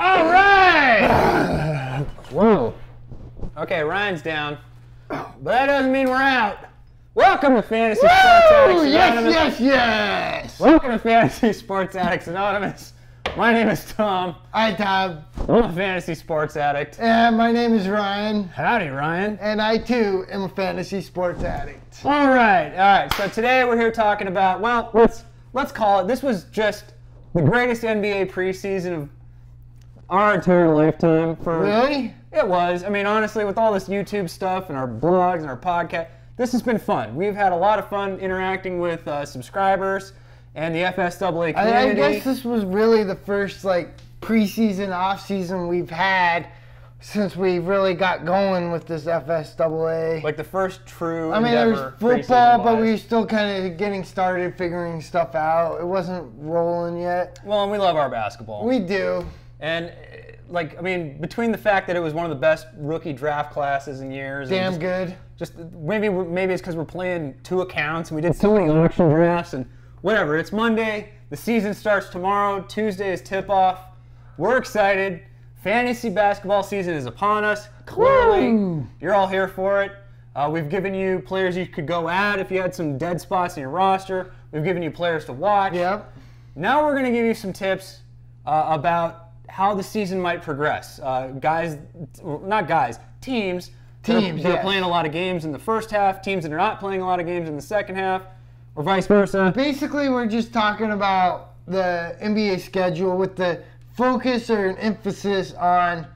All right! Whoa. Okay, Ryan's down. But that doesn't mean we're out. Welcome to Fantasy Sports Addicts Anonymous. Yes! Welcome to Fantasy Sports Addicts Anonymous. My name is Tom. Hi, Tom. I'm a fantasy sports addict. And my name is Ryan. Howdy, Ryan. And I, too, am a fantasy sports addict. All right. So today we're here talking about, well, let's call it, this was just the greatest NBA preseason of our entire lifetime. Really? It was. I mean, honestly, with all this YouTube stuff and our blogs and our podcast, this has been fun. We've had a lot of fun interacting with subscribers and the FSAA community. I guess this was really the first, preseason, off-season we've had since we really got going with this FSAA. Like the first true there was football, but we were still kind of getting started, figuring stuff out. It wasn't rolling yet. Well, and we love our basketball. We do. And, between the fact that it was one of the best rookie draft classes in years. Damn good. Just maybe it's because we're playing two accounts and we did so many auction drafts and whatever. It's Monday. The season starts tomorrow. Tuesday is tip-off. We're excited. Fantasy basketball season is upon us. Clearly, Woo! You're all here for it. We've given you players you could go at if you had some dead spots in your roster. We've given you players to watch. Yep. Now we're going to give you some tips about how the season might progress. Teams that are playing a lot of games in the first half, teams that are not playing a lot of games in the second half, or vice versa. Basically, we're just talking about the NBA schedule with the focus or an emphasis on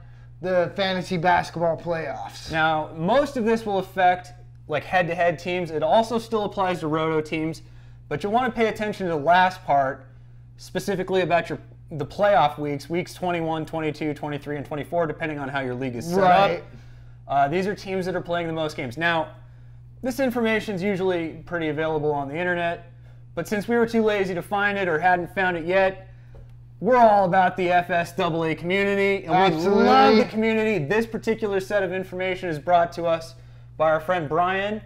the fantasy basketball playoffs. Now, most of this will affect head-to-head teams. It also still applies to roto teams, but you'll want to pay attention to the last part, specifically about the playoff weeks 21, 22, 23, and 24, depending on how your league is set up. These are teams that are playing the most games. Now, this information is usually pretty available on the internet, but since we were too lazy to find it or hadn't found it yet, we're all about the FSAA community, and Absolutely. We love the community. This particular set of information is brought to us by our friend Brian,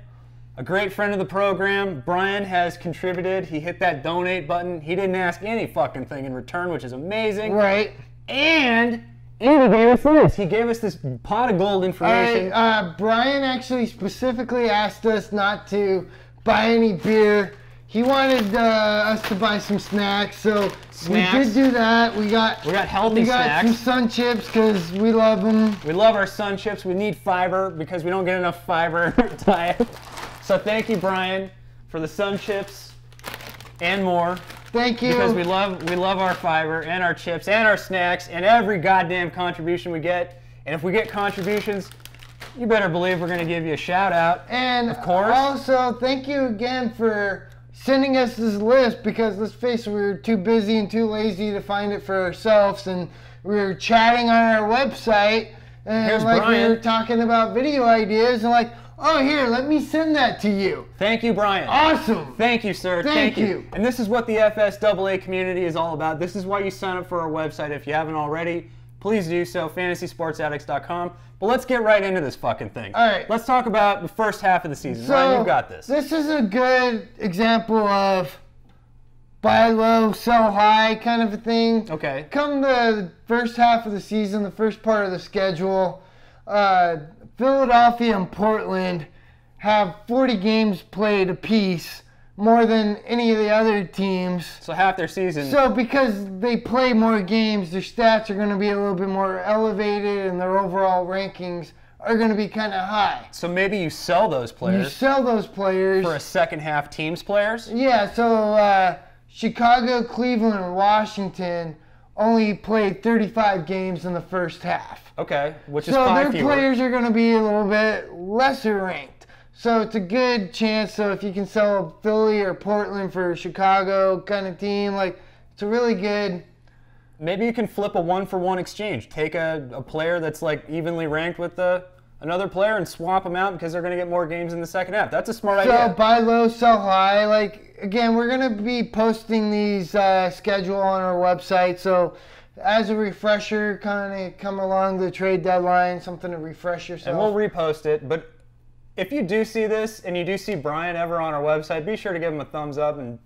a great friend of the program. Brian has contributed. He hit that donate button. He didn't ask any fucking thing in return, which is amazing. Right. And he gave us this. He gave us this pot of gold information. Brian actually specifically asked us not to buy any beer. He wanted us to buy some snacks, so we did do that. We got healthy snacks. Some Sun Chips because we love them. We love our Sun Chips. We need fiber because we don't get enough fiber in our diet. So thank you, Brian, for the Sun Chips and more. Thank you. Because we love our fiber and our chips and our snacks and every goddamn contribution we get. And if we get contributions, you better believe we're going to give you a shout out. And of course, also thank you again for sending us this list, because let's face it, we were too busy and too lazy to find it for ourselves, and we were chatting on our website and we were talking about video ideas and oh, here, let me send that to you. Thank you, Brian. Awesome. Thank you, sir. Thank you. And this is what the FSAA community is all about. This is why you sign up for our website. If you haven't already, please do so, fantasysportsaddicts.com. But let's get right into this fucking thing. All right. Let's talk about the first half of the season. So, Ryan, you've got this. This is a good example of buy low, sell high kind of a thing. Okay. Come the first half of the season, the first part of the schedule, Philadelphia and Portland have 40 games played apiece, more than any of the other teams. So half their season. So because they play more games, their stats are going to be a little bit more elevated and their overall rankings are going to be kind of high. So maybe you sell those players. You sell those players. For a second half teams players? Yeah, so Chicago, Cleveland, and Washington only played 35 games in the first half. Okay, which is 5 fewer. So their players are going to be a little bit lesser ranked. So it's a good chance. So if you can sell Philly or Portland for a Chicago kind of team, it's a really good. Maybe you can flip a 1-for-1 exchange. Take a player that's evenly ranked with another player and swap them out because they're going to get more games in the second half. That's a smart idea. So buy low, sell high. Again, we're going to be posting these schedule on our website. So as a refresher, kind of come along the trade deadline, something to refresh yourself. And we'll repost it. But if you do see this and you do see Brian ever on our website, be sure to give him a thumbs up and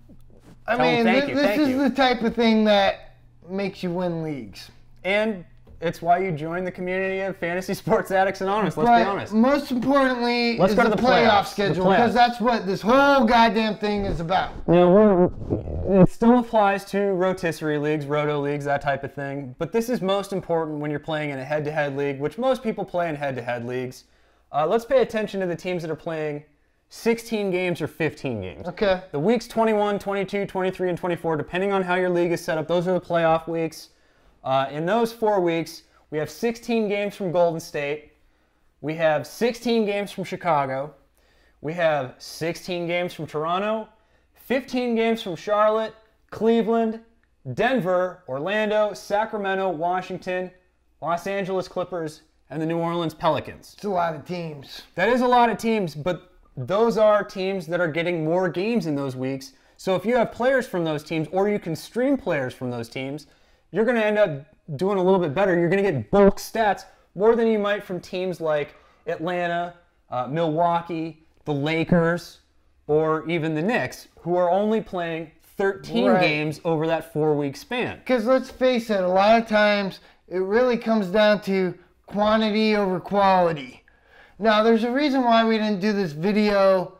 tell him thank you. This is the type of thing that makes you win leagues. And it's why you join the community of Fantasy Sports Addicts Anonymous, let's be honest. Most importantly let's is go to the the playoff playoffs. schedule, because that's what this whole goddamn thing is about. It still applies to rotisserie leagues, roto leagues, that type of thing, but this is most important when you're playing in a head-to-head league, which most people play in head-to-head leagues. Let's pay attention to the teams that are playing 16 games or 15 games. Okay. The weeks 21, 22, 23, and 24, depending on how your league is set up, those are the playoff weeks. In those 4 weeks, we have 16 games from Golden State. We have 16 games from Chicago. We have 16 games from Toronto, 15 games from Charlotte, Cleveland, Denver, Orlando, Sacramento, Washington, Los Angeles Clippers, and the New Orleans Pelicans. It's a lot of teams. That is a lot of teams, but those are teams that are getting more games in those weeks. So if you have players from those teams, or you can stream players from those teams, you're going to end up doing a little bit better. You're going to get bulk stats more than you might from teams like Atlanta, Milwaukee, the Lakers, or even the Knicks, who are only playing 13 games over that 4-week span. Because let's face it, a lot of times it really comes down to quantity over quality. Now, there's a reason why we didn't do this video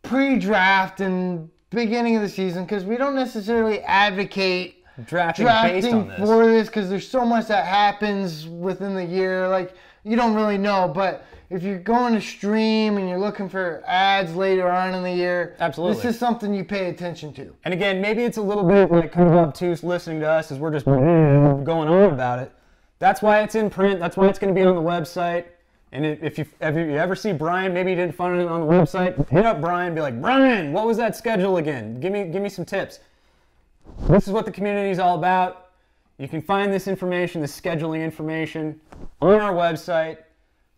pre-draft and beginning of the season, because we don't necessarily advocate drafting based on this. for this, because there's so much that happens within the year. Like, you don't really know, but if you're going to stream and you're looking for ads later on in the year, absolutely, this is something you pay attention to. And again, maybe it's a little bit like kind of obtuse listening to us as we're just going on about it. That's why it's in print. That's why it's going to be on the website. And if you ever see Brian, maybe you didn't find it on the website, hit up Brian, be like, Brian, what was that schedule again? Give me some tips. This is what the community is all about. You can find this information, this scheduling information, on our website.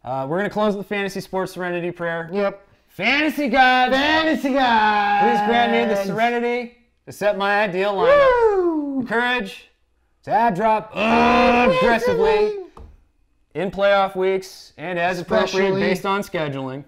We're going to close with the Fantasy Sports Serenity Prayer. Yep. Fantasy God, Fantasy God, please grant me the serenity to set my ideal lineup. The courage to ad drop aggressively in playoff weeks and as appropriate based on scheduling.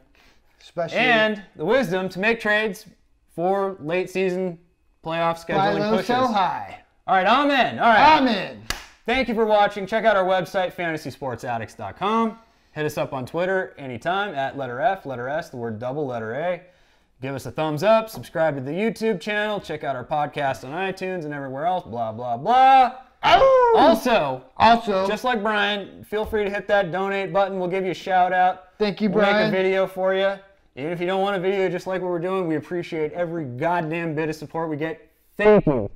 And the wisdom to make trades for late season playoff scheduling pushes. So high. All right, amen. All right. Amen. Thank you for watching. Check out our website, fantasysportsaddicts.com. Hit us up on Twitter anytime at letter F, letter S, the word double, letter A. Give us a thumbs up. Subscribe to the YouTube channel. Check out our podcast on iTunes and everywhere else. Blah, blah, blah. Also, just like Brian, feel free to hit that donate button. We'll give you a shout out. Thank you, We'll Brian. make a video for you. Even if you don't want a video just like what we're doing, we appreciate every goddamn bit of support we get. Thank you.